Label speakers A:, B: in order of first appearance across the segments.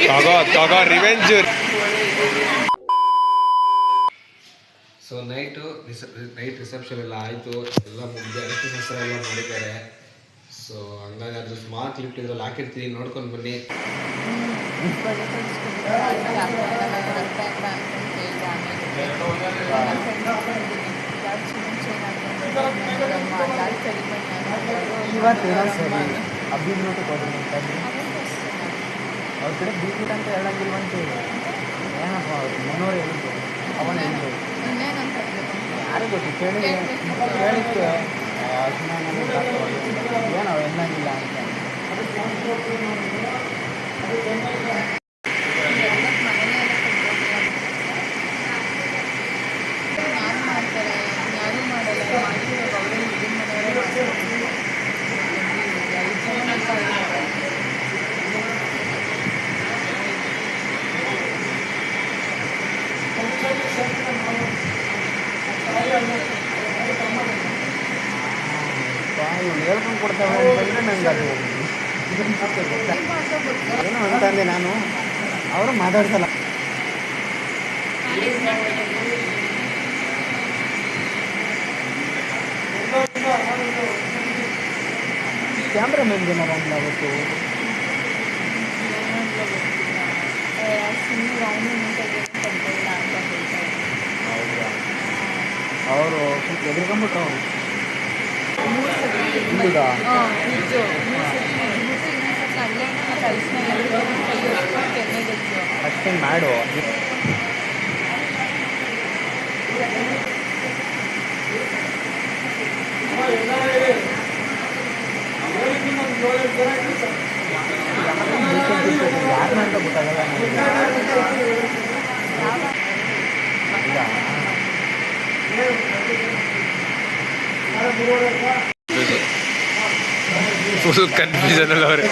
A: ತಗೋ revenge.
B: So night reception ಎಲ್ಲ ಆಯಿತು, ಎಲ್ಲ ಮುಗಿದು ಅಷ್ಟು ಶಾಸ್ತ್ರ ಎಲ್ಲ ಮಾಡಿದ್ದಾರೆ. ಸೊ ಹಂಗಾಗಿ ಅದು ಸ್ಮಾರ್ಟ್ ಲಿಫ್ಟ್ ಇದ್ರಲ್ಲಿ ಹಾಕಿರ್ತೀವಿ, ನೋಡ್ಕೊಂಡು ಬನ್ನಿ.
C: ಇವತ್ತು ಸರಿ ಅಭಿನೋಟು ಕೊಡ್ತೀನಿ ಅವ್ರ ಕಡೆ ಬೀಟ್ಬಿಟ್ಟು ಅಂತ ಹೇಳಂಗಿಲ್ವಂತೆ. ಏನಪ್ಪ ಅವ್ರು ಮನೋರು ಹೇಳಿದ್ದು, ಅವನ ಹೇಳಿದ್ದು ಯಾರು ಗೊತ್ತು ಕೇಳಿಕ್ಕೆ ಏನೋ ಎನ್ನಂಗಿಲ್ಲ ಅಂತ. ಹೇಳ್ಕೊಂಡು ಕೊಡ್ತಾವೆ ಅಂತಂದರೆ ನಂಗೆ ಅದು ಏನೋ ಅಂತಂದೆ ನಾನು. ಅವರು ಮಾತಾಡ್ಸಲ್ಲ. ಕ್ಯಾಮ್ರಾಮನ್ಗೆ ನಾವು ಅವತ್ತು ಅವರು ಸ್ವಲ್ಪ ಎದುರ್ಕೊಂಡ್ಬಿಟ್ರು. ಇಲ್ಲಿಗ ಅಷ್ಟೇ ಮಾಡು. ಯಾರನ್ನ ಅಂತ ಗೊತ್ತಾಗಲ್ಲ.
A: ಫುಲ್ ಕನ್ಫ್ಯೂಷನ್ ಅಲ್ಲ ಅವ್ರೆ.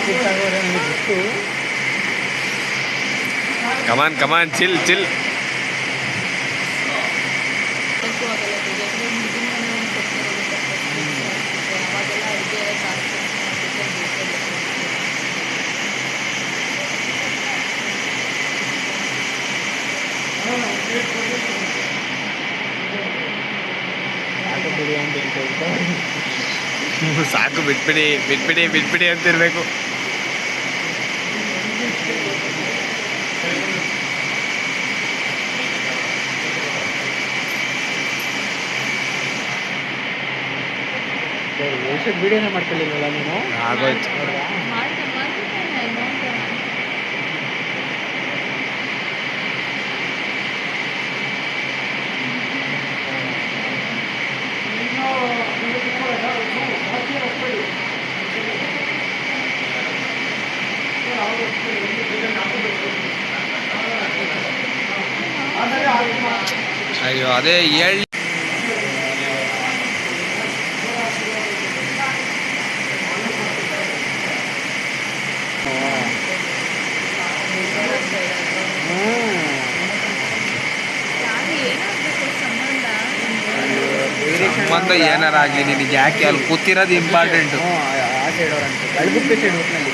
A: ಕಮಾನ್ ಚಿಲ್. ಸಾಕು ಬಿಟ್ಬಿಡಿ ಅಂತಿರ್ಬೇಕು.
C: ವಿಡಿಯೋನೇ ಮಾಡ್ಕೊಳ್ಳಿಲ್ವಲ್ಲ ನೀನು?
A: ಆಗೋಯ್ತು. ಅಯ್ಯೋ ಅದೇ ಹೇಳಿ. ಸಂಬಂಧ ಏನಾರ ಆಗಲಿ, ನಿನಗೆ ಯಾಕೆ ಅಲ್ಲಿ ಕೂತಿರೋದು ಇಂಪಾರ್ಟೆಂಟು.
C: ಆ ಸೈಡ್ ಅವರಂತೆ ಕಳ್ಗುಪ್ಪೆ ಸೈಡ್ ಒಟ್ಟಿನಲ್ಲಿ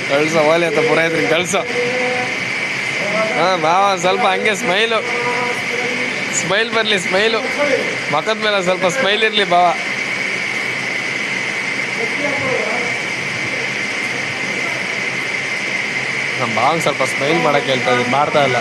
A: ಕಳ್ಸೋ ಓಲಿ ಅಂತ ಪುರಾಯಿತ್ರಿ ಕಳ್ಸೋ. ಹಾಂ ಮಾವ ಸ್ವಲ್ಪ ಹಂಗೆ ಸ್ಮೈಲ್ ಬರಲಿ, ಸ್ಮೈಲು ಮಖದ ಮೇಲೆ ಸ್ವಲ್ಪ ಸ್ಮೈಲ್ ಇರಲಿ ಭಾವ. ನಮ್ಮ ಭಾವಂಗೆ ಸ್ವಲ್ಪ ಸ್ಮೈಲ್ ಮಾಡೋಕ್ಕೆ ಹೇಳ್ತಾ ಇದ್ದೀನಿ, ಮಾಡ್ತಾ ಇಲ್ಲ.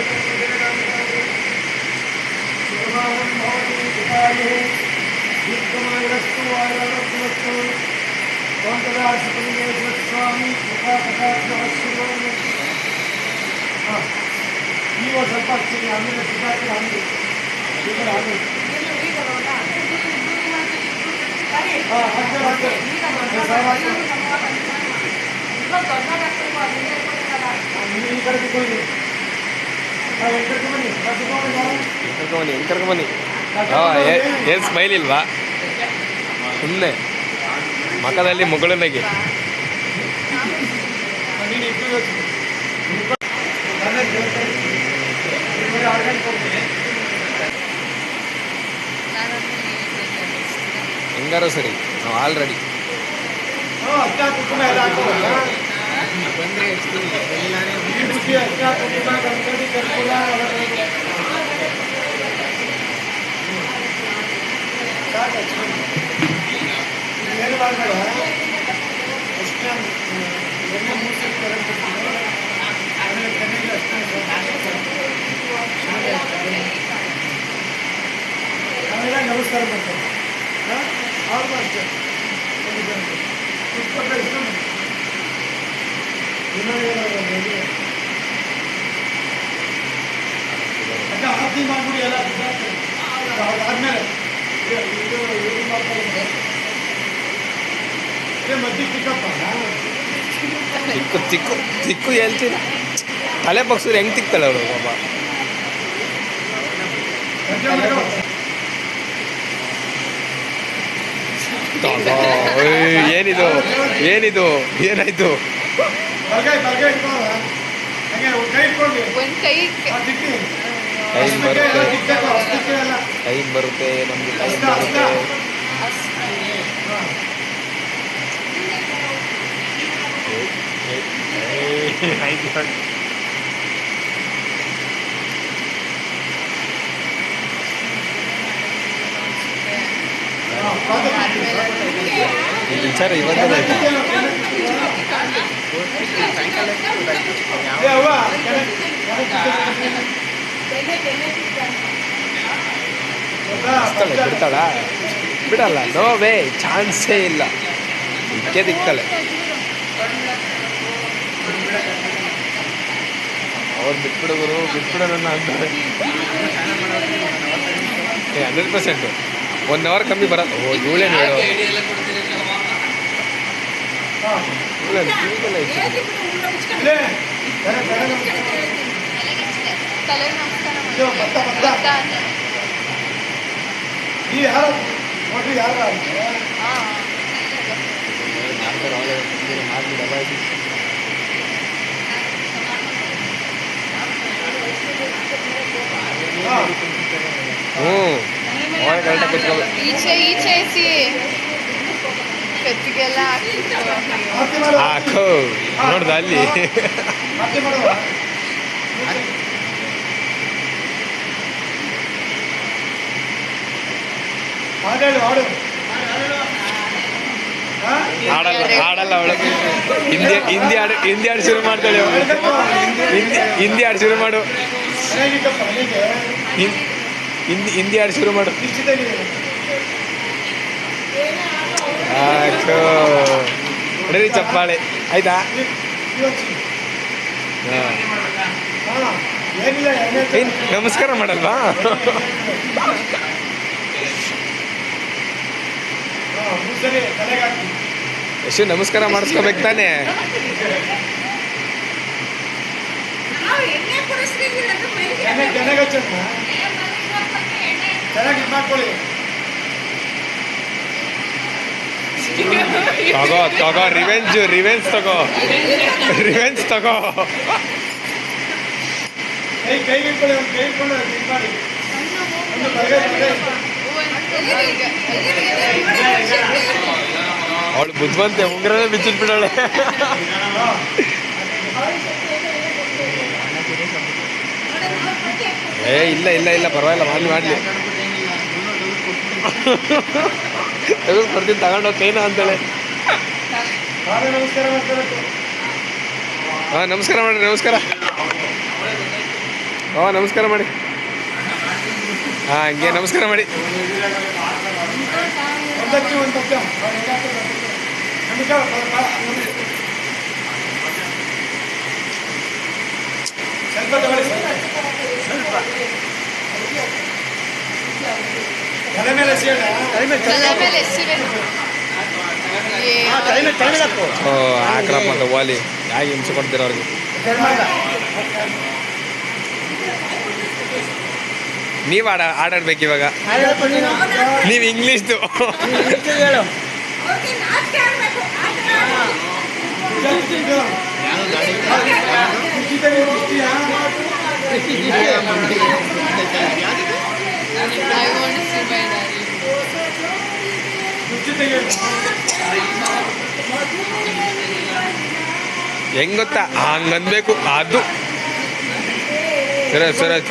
A: ಬನ್ನಿ. ಏನು ಸ್ಮೈಲ್ ಇಲ್ವಾ? ಸುಮ್ಮನೆ ಮಖದಲ್ಲಿ ಮುಗುಳುನಗೆ. ಹೆಂಗಾರು ಸರಿ, ನಾವು ಆಲ್ರೆಡಿ
C: ಬಂದರೆ ಎಲ್ಲಾರೇ
D: ನಮಸ್ಕಾರ ಮಾಡ್ತಾರೆ. ಅವ್ರು ಅಷ್ಟೇ ಆರತಿ ಮಾಡ್ಬಿಡಿ ಎಲ್ಲ ಆದ್ಮೇಲೆ ಮದ್ದಿಗೆ ತಿಕ್ಕಪ್ಪ
A: ತಿಕ್ಕು ತಿಕ್ಕು ತಿಕ್ಕು ಹೇಳ್ತೀರ. ತಲೆ ಬಗ್ಸಿದ್ರೆ ಹೆಂಗೆ ತಿಕ್ತಾಳೆ ಅವರು ಬಾಬಾ. ಏನಿದು ಏನಿದು ಏನಾಯ್ತು? ಟೈಮ್ ಬರುತ್ತೆ, ಟೈಮ್ ಬರುತ್ತೆ, ನಮ್ಗೆ ಟೈಮ್ ಬರುತ್ತೆ. ಈ ವಿಚಾರ ಇವತ್ತೇ ಬಿಡ್ತಾಳ? ಬಿಡಲ್ಲ, ನೋ ವೇ, ಚಾನ್ಸೇ ಇಲ್ಲ. ದಿಕ್ಕೇ ದಿಕ್ಕಲೆ ಅವ್ರು ಬಿಟ್ಬಿಡೋರು, ಬಿಟ್ಬಿಡೋಣ ಅಂತಾರೆ. 100%. 1 hour ಕಮ್ಮಿ ಬರಲ್ಲ. ಓ ಇವಳೇನು ಹೇಳೋ,
E: ಈಚೆ ಈಚೆ ಕತ್ತಿಗೆಲ್ಲ
A: ಹಾಕೋ ನೋಡ್ದ ಅಲ್ಲಿ. ಆಡಲ್ಲ ಅವಳು. ಹಿಂದಿ ಹಾಡು ಶುರು ಮಾಡ್ತಾಳೆ. ಹಿಂದಿ ಹಾಡು ಶುರು ಮಾಡು, ಹಿಂದಿ ಹಾಡು ಶುರು ಮಾಡು. ಹಾಕೋ ನಡೀರಿ ಚಪ್ಪಾಳೆ ಆಯ್ತಾ? ಏನ್ ನಮಸ್ಕಾರ ಮಾಡಲ್ವಾ? ಎಷ್ಟು ನಮಸ್ಕಾರ ಮಾಡಿಸ್ಕೋಬೇಕು ತಾನೆ. ತಗೋ ತಗೋ, ರಿವೆಂಜ್ ತಗೋ, ರಿವೆಂಜ್ ತಗೋ. ಅವಳು ಬುದ್ಧಿವಂತೆ, ಉಂಗ್ರನೇ ಬಿಚ್ಚಿಟ್ಬಿಡಾಳೆ. ಇಲ್ಲ ಇಲ್ಲ ಇಲ್ಲ, ಪರವಾಗಿಲ್ಲ, ಮಾಡಲಿ ತೆಗೆದು ತಗೊಂಡೋಗಿ ಕೈನ ಅಂತೇಳಿ. ಹಾಂ ನಮಸ್ಕಾರ ಮಾಡಿ, ನಮಸ್ಕಾರ. ನಮಸ್ಕಾರ ಮಾಡಿ. ಹಂಗೆ ನಮಸ್ಕಾರ ಮಾಡಿ. ಹಾಕ್ರಪ್ಪ ಅಂತ ವಾಲಿ ಹೇಗೆ ಹಿಂಸೆ ಕೊಡ್ತೀರ ಅವ್ರಿಗೆ. ನೀವು ಆಡಾಡ್ಬೇಕು ಇವಾಗ. ನೀವು ಇಂಗ್ಲೀಷ್ದು
C: ಹೇಳು.
E: I want to see my daddy.
A: ಹೆಂಗ್ ಗೊತ್ತಾ, ಹಂಗನ್ಬೇಕು ಅದು. ಸರಜ್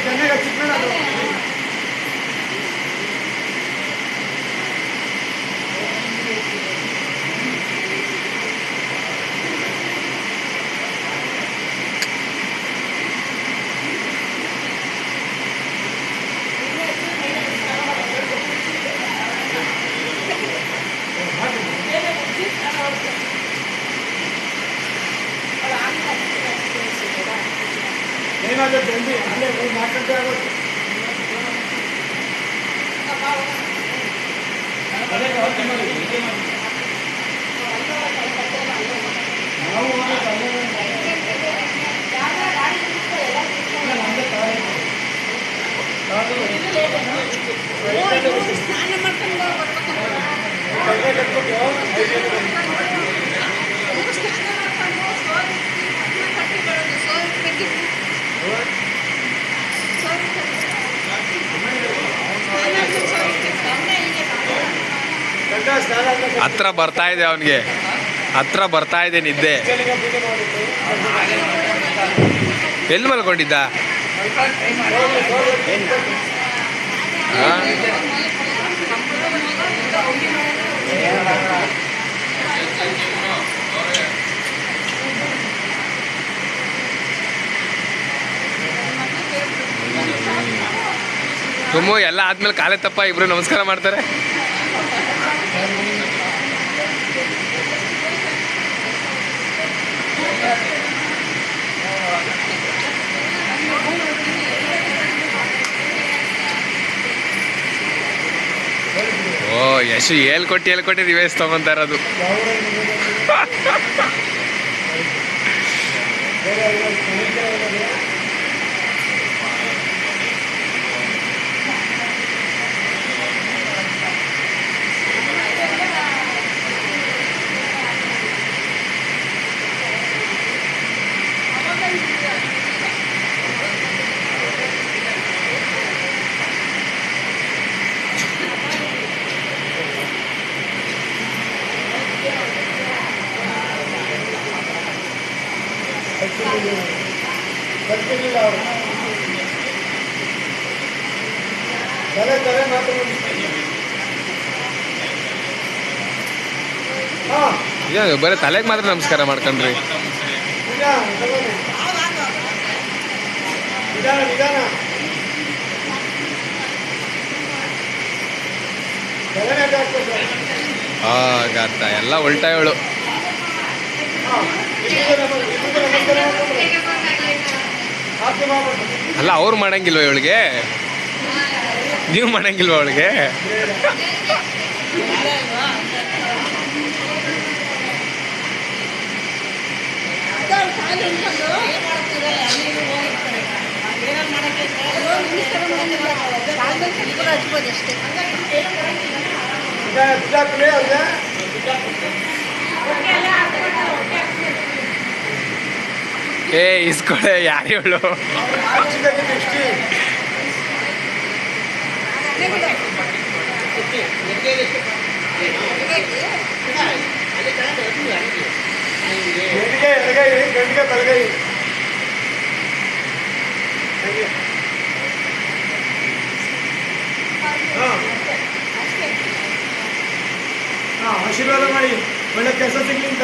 D: ಕೆನ್ನೆಗೆ ಚಿಕ್ಕಣ ಏನಾದರೂ ಜಲ್ದಿ ಅಲ್ಲೇ 3-4 ಗಂಟೆ ಆಗೋದು. ನಾವು
A: ಹತ್ರ ಬರ್ತಾ ಇದೆ ಅವನಿಗೆ, ಹತ್ರ ಬರ್ತಾ ಇದೆ ನಿದ್ದೆ. ಎಲ್ಲಿ ಮಲ್ಕೊಂಡಿದ್ದ? ತುಮ್ಮು ಎಲ್ಲ ಆದ್ಮೇಲೆ ಕಾಲೇ ತಪ್ಪ ಇಬ್ರು ನಮಸ್ಕಾರ ಮಾಡ್ತಾರೆ. ಓ ಯಶು ಹೇಳ್ಕೊಟ್ಟು ರಿವೇಸ್ ತಗೊಂತ ಇರೋದು.
D: ಬರ್ತಿರ್ಲಿಲ್ಲ ಅವರು. ತಲೆ ಮಾತಾಡೋದು.
A: ಏನು ಬರೀ ತಲೆಗೆ ಮಾತ್ರ ನಮಸ್ಕಾರ ಮಾಡ್ಕೊಂಡ್ರಿ.
D: ನಿಧಾನ
A: ಗತ್ತ ಎಲ್ಲ ಉಲ್ಟಾಯೋಳು. ಅಲ್ಲ ಅವ್ರು ಮಾಡಂಗಿಲ್ವ ಇವಳಿಗೆ? ನೀವು ಮಾಡಂಗಿಲ್ವ ಅವಳಿಗೆ? ಏ ಇಸ್ಕೊಳೆ ಯಾರು ಹೇಳು?
D: ಗಂಡಿಗೆ ಬಲಗೈ ಆಶೀರ್ವಾದ ಮಾಡಿ ಒಳ್ಳೆ ಕೆಲಸ ಸಿಗ್ಲಿ ಅಂತ.